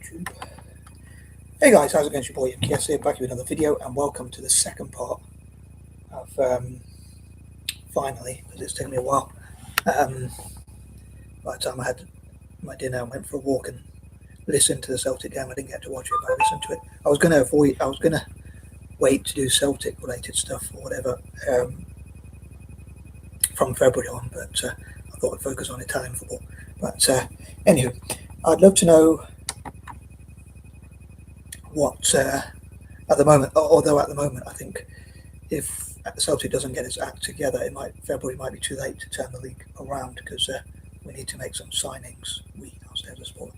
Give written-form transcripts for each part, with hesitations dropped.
YouTube. Hey guys, how's it going? It's your boy M.K.S here, back with another video, and welcome to the second part of finally, because it's taken me a while. By the time I had my dinner, I went for a walk and listened to the Celtic game. I didn't get to watch it, but I listened to it. I was going to wait to do Celtic related stuff or whatever from February on, but I thought I'd focus on Italian football. But anywho, I'd love to know what at the moment, although at the moment I think if Celtic doesn't get its act together, February might be too late to turn the league around, because we need to make some signings. We downstairs as sport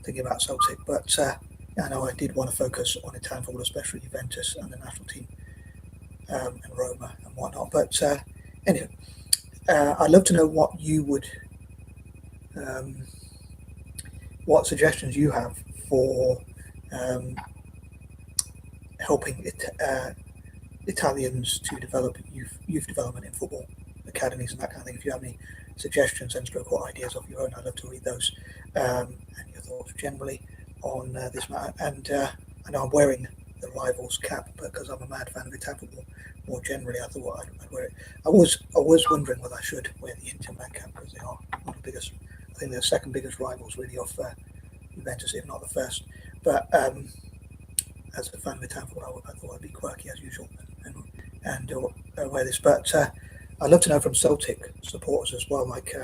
thinking about Celtic, but I know I did want to focus on Italian football, especially Juventus and the national team and Roma and whatnot. But anyway, I'd love to know what you would, what suggestions you have for helping Italians to develop youth development in football academies and that kind of thing. If you have any suggestions and stroke or ideas of your own, I'd love to read those and your thoughts generally on this matter. And I know I'm wearing the Rivals cap because I'm a mad fan of Italian football. More generally, I thought I'd wear it. I was wondering whether I should wear the Inter mad cap, because they are one of the biggest. I think they're the second biggest rivals really of Juventus, if not the first. But as a fan of Italian football, I thought I'd be quirky as usual and wear this. But I'd love to know from Celtic supporters as well, like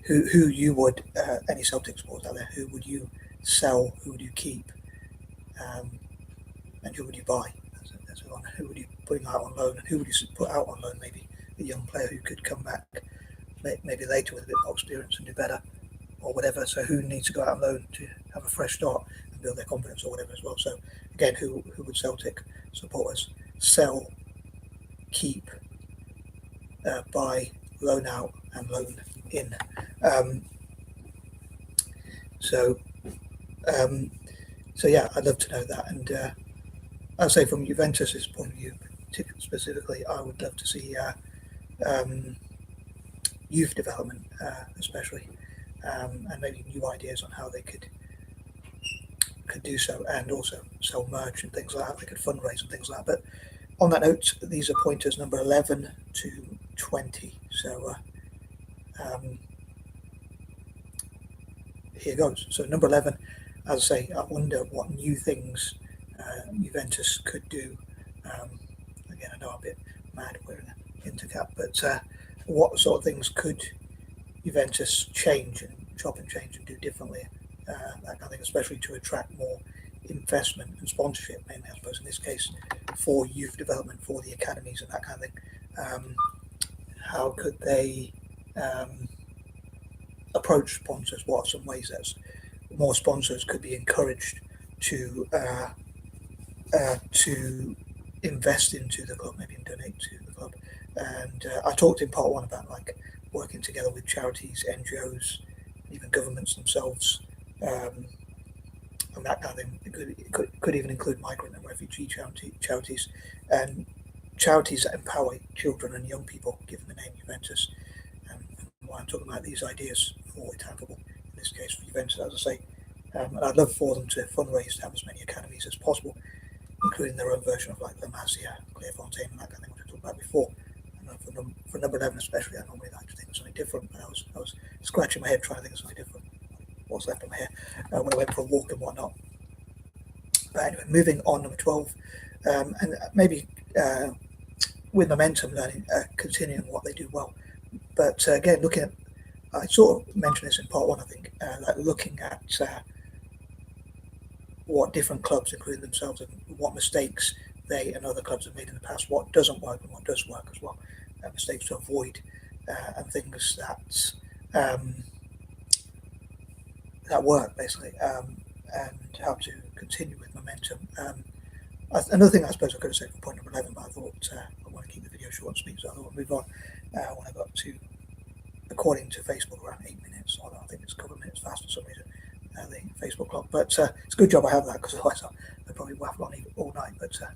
who you would, any Celtic supporters out there, who would you sell, who would you keep, and who would you buy? Who would you put out on loan, and who would you put out on loan? Maybe a young player who could come back maybe later with a bit more experience and do better, or whatever. So who needs to go out on loan to have a fresh start and build their confidence or whatever as well. So again, who would Celtic supporters sell, keep, buy, loan out and loan in? So yeah, I'd love to know that. And I'd say from Juventus's point of view specifically, I would love to see youth development especially, and maybe new ideas on how they could do so, and also sell merch and things like that. They could fundraise and things like that. But on that note, these are pointers number 11 to 20. So here goes. So number 11, as I say, I wonder what new things Juventus could do. Again, I know I'm a bit mad wearing an Inter cap, but what sort of things could Juventus change and chop and change and do differently, that kind of thing, especially to attract more investment and sponsorship, mainly I suppose in this case for youth development, for the academies and that kind of thing. How could they approach sponsors? What are some ways that more sponsors could be encouraged to invest into the club, maybe and donate to the club? And I talked in part one about like working together with charities, NGOs, even governments themselves, and that kind of thing. It could even include migrant and refugee charities, and charities that empower children and young people, given the name Juventus. And why I'm talking about these ideas for Italian football, in this case for Juventus, as I say. And I'd love for them to fundraise to have as many academies as possible, including their own version of like La Masia, Clairefontaine, and that kind of thing, which I talked about before. And for number 11 especially, I normally like to think of something different, but I was scratching my head trying to think of something different. What's left of my hair when I went for a walk and whatnot. But anyway, moving on, number 12, and maybe with momentum learning, continuing what they do well. But again, looking at, I sort of mentioned this in part one, I think, like looking at what different clubs, including themselves, and what mistakes they and other clubs have made in the past, what doesn't work and what does work as well, mistakes to avoid, and things that work basically, and how to continue with momentum. Another thing I suppose I could have said for point number 11, but I thought I want to keep the video short and sweet, so I thought I'd move on when I got to, according to Facebook, around 8 minutes. Although I think it's a couple of minutes fast for some reason, the Facebook clock. But it's a good job I have that, because otherwise I'd probably waffle on all night. But some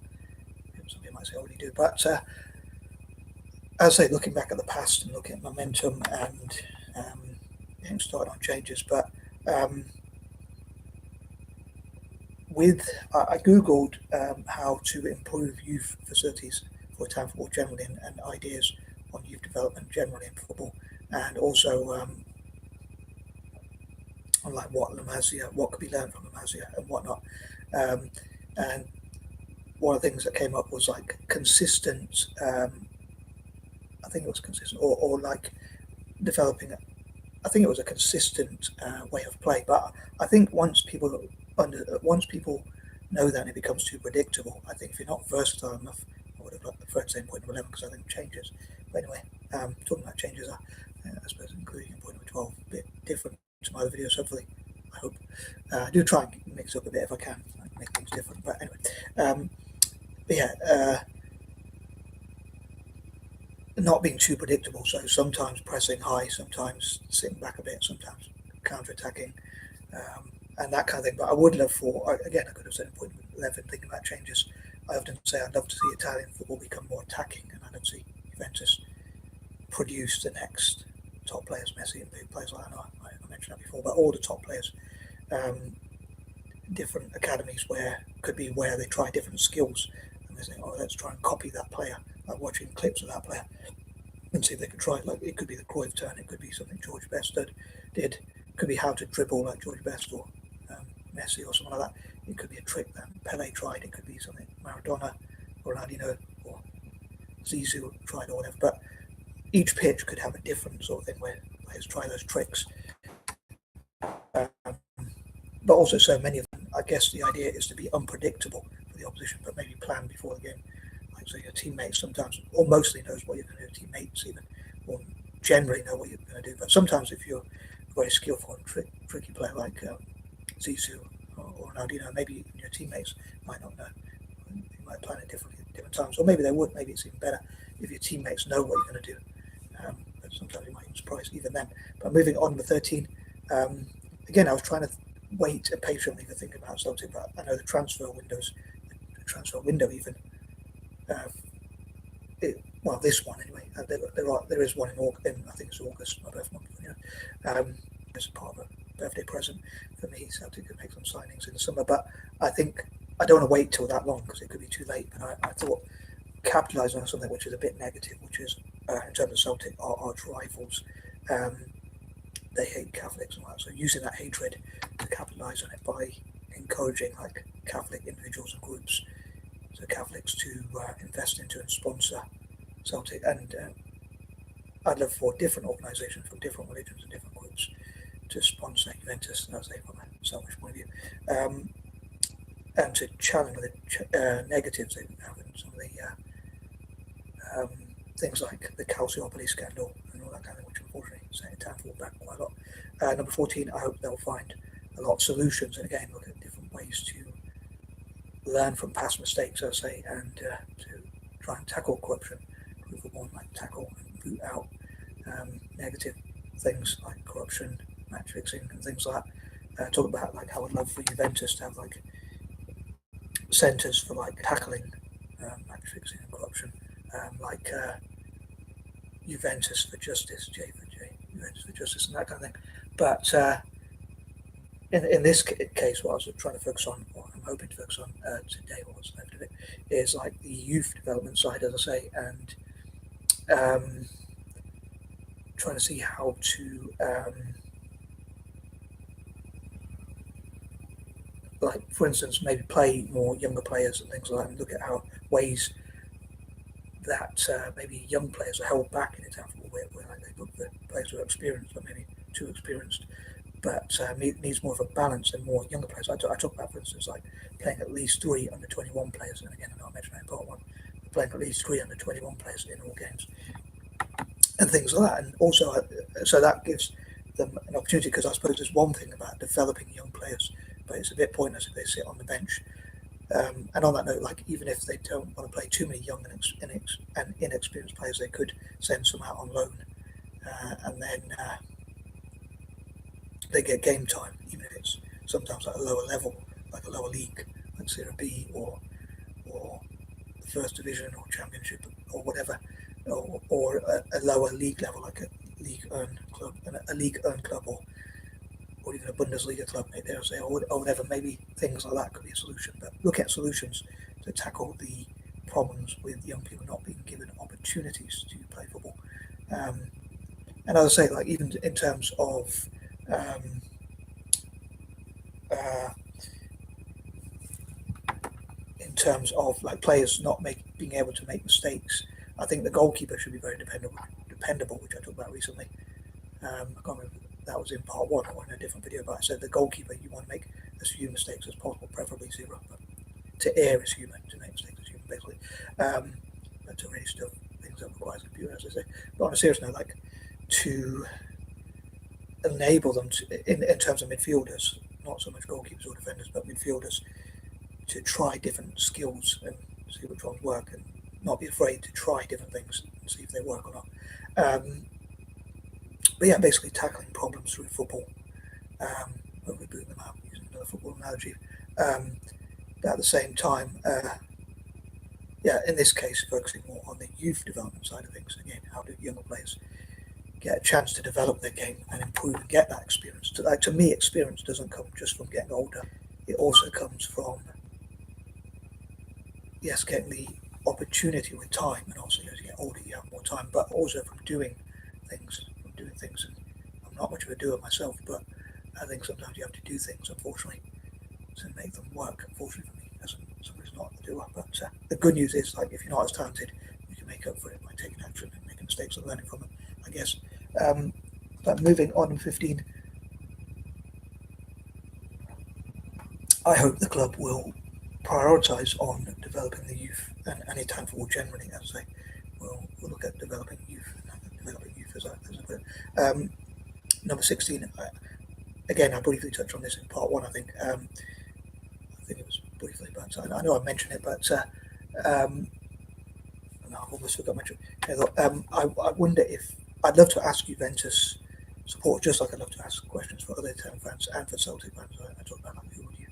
people might say I already do. But as I say, looking back at the past and looking at momentum and getting started on changes. But um, I googled how to improve youth facilities for town football generally, and ideas on youth development generally in football, and also on like what could be learned from La Masia and whatnot. Um, and one of the things that came up was like consistent. I think it was consistent, or like developing. I think it was a consistent way of play. But I think once people know that, and it becomes too predictable. I think if you're not versatile enough, I would have preferred saying point number 11 because I think changes. But anyway, talking about changes, I suppose including in point number 12, a bit different to my other videos. Hopefully, I hope I do try and mix up a bit if I can, like make things different. But anyway, but yeah. Not being too predictable. So sometimes pressing high, sometimes sitting back a bit, sometimes counter-attacking, and that kind of thing. But I would love again, I could have said in point 11, thinking about changes. I often say I'd love to see Italian football become more attacking, and I'd love to see Juventus produce the next top players, Messi and big players like that. I mentioned that before, but all the top players, different academies could be where they try different skills, and they say, oh, let's try and copy that player, like watching clips of that player and see if they could try it. Like it could be the Cruyff turn, it could be something George Best did, it could be how to dribble like George Best or Messi or something like that. It could be a trick that Pele tried. It could be something Maradona or Ronaldinho or Zizou tried or whatever. But each pitch could have a different sort of thing where players try those tricks. But also so many of them, I guess the idea is to be unpredictable for the opposition, but maybe plan before the game. Like so your teammates sometimes, or mostly knows what you're going to do, teammates even, or generally know what you're going to do. But sometimes if you're a very skillful and tricky player like Zizou or Ronaldinho, maybe your teammates might not know. You might plan it differently at different times, or maybe they would. Maybe it's even better if your teammates know what you're going to do. But sometimes you might even surprise even them. But moving on to 13, again, I was trying to wait patiently to think about something, but I know the transfer window even. This one anyway. There is one in I think it's August, my birthday month. You know, as part of a birthday present for me, so I could make some signings in the summer. But I think I don't want to wait till that long because it could be too late. But I thought capitalising on something which is a bit negative, which is in terms of Celtic, our arch rivals. They hate Catholics and all that. So using that hatred to capitalise on it by encouraging like Catholic individuals and groups, so Catholics to invest into and sponsor Celtic. And I'd love for different organisations from different religions and different groups to sponsor Juventus, that's from a selfish point of view, and to challenge the negatives they have in some of the things like the Calciopoli scandal and all that kind of thing, which unfortunately set it down back quite a lot. Number 14, I hope they'll find a lot of solutions and again look at different ways to learn from past mistakes, I say, and to try and tackle corruption, like tackle and root out negative things like corruption, match fixing, and things like that. Talk about like how I'd love for Juventus to have like centres for like tackling match fixing and corruption, like Juventus for Justice, Juventus for Justice, and that kind of thing. But in this case, what I was trying to focus on, what I'm hoping to focus on today, or what's left of it, is like the youth development side, as I say, and trying to see how to like, for instance, maybe play more younger players and things like that, and look at how ways that maybe young players are held back in Italian football, where like, they look for players who are experienced, but maybe too experienced, but needs more of a balance and more younger players. I talk about, for instance, like playing at least 3 under 21 players, and again, I know I mentioned that in part 1, playing at least 3 under 21 players in all games, and things like that. And also, so that gives them an opportunity, because I suppose there's one thing about developing young players, but it's a bit pointless if they sit on the bench. And on that note, like even if they don't want to play too many young and inexperienced players, they could send some out on loan, and then they get game time, even if it's sometimes at a lower level, like a lower league, like Serie B or First Division or Championship or whatever. or a lower league level, like a league-earned club, and a league-earned club, or even a Bundesliga club, maybe they'll say, or whatever. Maybe things like that could be a solution. But look at solutions to tackle the problems with young people not being given opportunities to play football. And as I say, like even um, uh, in terms of like players not being able to make mistakes, I think the goalkeeper should be very dependable, which I talked about recently. I can't remember if that was in part one or in a different video, but I said the goalkeeper, you want to make as few mistakes as possible, preferably zero. But to err is human, to make mistakes is human, basically. But to really stuff things that requires a computer, as I say. But on a serious note, like to enable them to, in terms of midfielders, not so much goalkeepers or defenders, but midfielders, to try different skills and see which ones work, and not be afraid to try different things and see if they work or not. But yeah, basically tackling problems through football, hopefully booting them out using another football analogy. But at the same time, in this case, focusing more on the youth development side of things. Again, how do younger players get a chance to develop their game and improve and get that experience? To me, experience doesn't come just from getting older. It also comes from, yes, getting the opportunity with time, and also as you get older, you have more time, but also from doing things. And I'm not much of a doer myself, but I think sometimes you have to do things, unfortunately, to make them work. Unfortunately for me, as somebody's not a doer. But the good news is, like, if you're not as talented, you can make up for it by taking action and making mistakes and learning from them, I guess. But moving on, 15. I hope the club will prioritise on developing the youth and Italian football generally. As I say, we'll look at developing youth as I put it. Number 16. Again, I briefly touched on this in part one. I think it was briefly, but I know I mentioned it, but I've almost forgot my. I wonder if I'd love to ask Juventus support, just like I'd love to ask questions for other Italian fans and for Celtic fans. I talk about, like, who would you,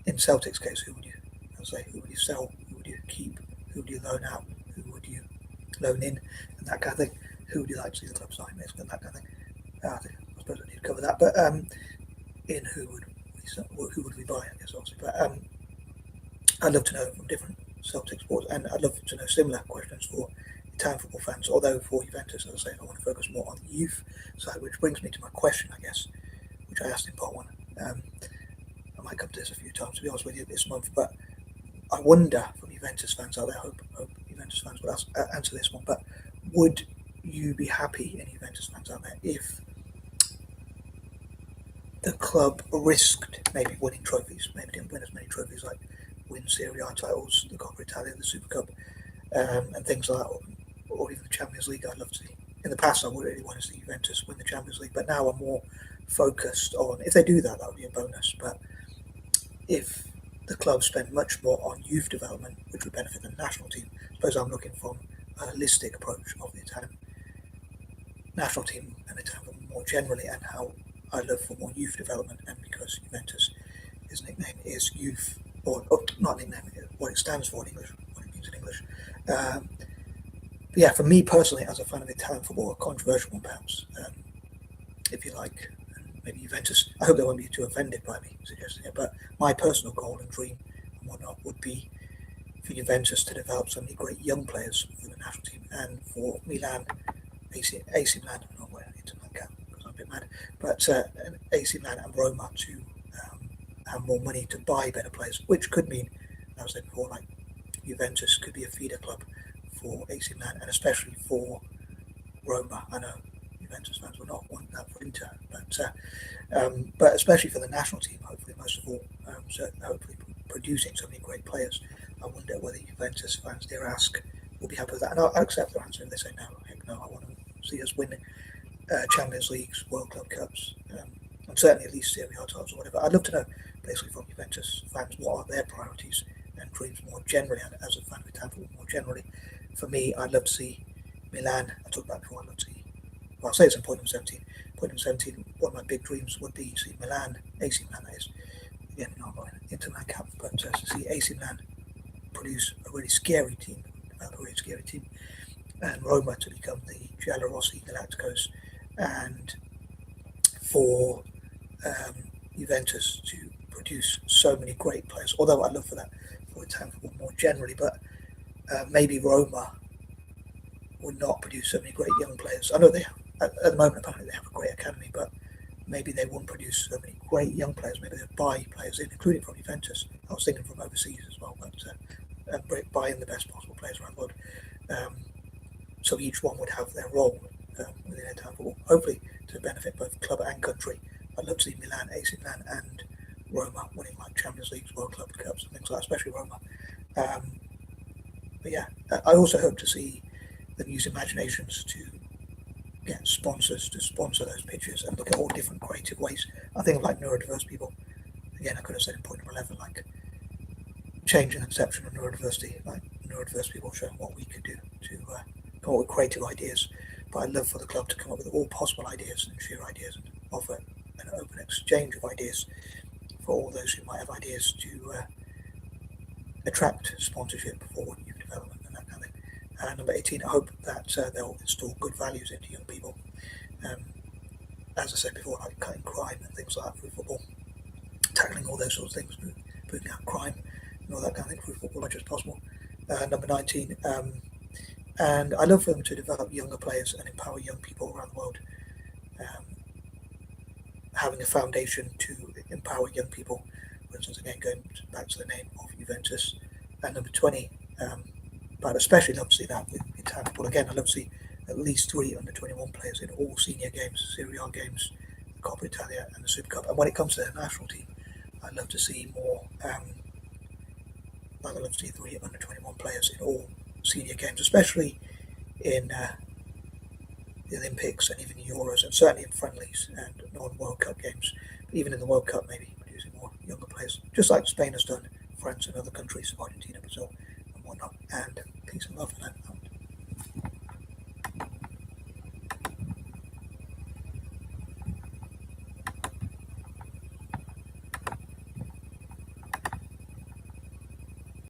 in Celtic's case, who would you, who would you sell, who would you keep, who would you loan out, who would you loan in, and that kind of thing. Who would you like to see the club sign, basically, and that kind of thing. I suppose I need to cover that, but in who would we buy, I guess, obviously. But I'd love to know from different Celtic sports, and I'd love to know similar questions for Italian football fans. Although for Juventus, as I say, I want to focus more on the youth side, which brings me to my question, I guess, which I asked in part one. I might come to this a few times, to be honest with you, this month, but I wonder, from Juventus fans out there, hope Juventus fans will answer this one, but would you be happy, any Juventus fans out there, if the club risked maybe winning trophies, maybe didn't win as many trophies, like win Serie A titles, the Coppa Italia, the Super Cup, and things like that, or even the Champions League? I'd love to see. In the past, I would really want to see Juventus win the Champions League, but now I'm more focused on, if they do that, that would be a bonus. But if the club spend much more on youth development, which would benefit the national team, I suppose I'm looking from a holistic approach of the Italian national team and Italian football more generally, and how I love for more youth development. And because Juventus, his nickname is youth, or not nickname, what it stands for in English, what it means in English. Yeah, for me personally, as a fan of Italian football, a controversial one perhaps, if you like, and maybe Juventus, I hope they won't be too offended by me suggesting it, but my personal goal and dream and whatnot would be for Juventus to develop so many great young players for the national team, and for Milan, AC Milan, I'm not wearing into my cap because I'm a bit mad, but AC Milan and Roma to have more money to buy better players, which could mean, as I said before, like Juventus could be a feeder club for AC Milan, and especially for Roma. I know Juventus fans will not want that for Inter, but especially for the national team, hopefully, most of all, hopefully producing so many great players. I wonder whether Juventus fans, dare ask, will be happy with that. And I'll accept their answer if they say no. Heck no, I want to see us win Champions Leagues, World Club Cups, and certainly at least Serie A titles or whatever. I'd love to know, basically, from Juventus fans, what are their priorities and dreams more generally, and as a fan of Italian football more generally. For me, I'd love to see Milan. I talked about before. I'd love to see. Well, I'll say it's in point number 17. Point number 17. One of my big dreams would be to see Milan, AC Milan, that is. Again, not going into my cap, but to see AC Milan produce a really scary team, develop a really scary team, and Roma to become the Giallorossi Galacticos, and for Juventus to produce so many great players. Although I love for that for Italian football more generally, but maybe Roma would not produce so many great young players. I know they have, at the moment apparently they have a great academy, but maybe they wouldn't produce so many great young players. Maybe they'd buy players in, including from Juventus. I was thinking from overseas as well, but buy in the best possible players around the world. So each one would have their role within Italian football, hopefully to benefit both club and country. I'd love to see Milan, AC Milan, and Roma winning like Champions Leagues, World Club Cups, and things like that, especially Roma. But yeah, I also hope to see them use imaginations to get sponsors to sponsor those pitches and look at all different creative ways. I think of like neurodiverse people. Again, I could have said in point number 11, like changing the conception of neurodiversity, like neurodiverse people showing what we could do to come up with creative ideas. But I'd love for the club to come up with all possible ideas and share ideas and offer an open exchange of ideas for all those who might have ideas to attract sponsorship for youth development and that kind of thing. Number 18, I hope that they'll install good values into young people. As I said before, like cutting crime and things like that through football, tackling all those sorts of things, putting out crime and all that kind of thing through football as much as possible. Number 19, and I love for them to develop younger players and empower young people around the world. Having a foundation to empower young people, for instance, again going back to the name of Juventus. And number 20, but especially love to see that with Italian football. Again, I love to see at least 3 under 21 players in all senior games, Serie A games, the Coppa Italia, and the Super Cup. And when it comes to the national team, I'd love to see more. I'd love to see 3 under 21 players in all senior games, especially in the Olympics and even Euros, and certainly in friendlies and non-World Cup games. But even in the World Cup, maybe producing more younger players, just like Spain has done, France and other countries, Argentina, Brazil, and whatnot. And peace and love for that.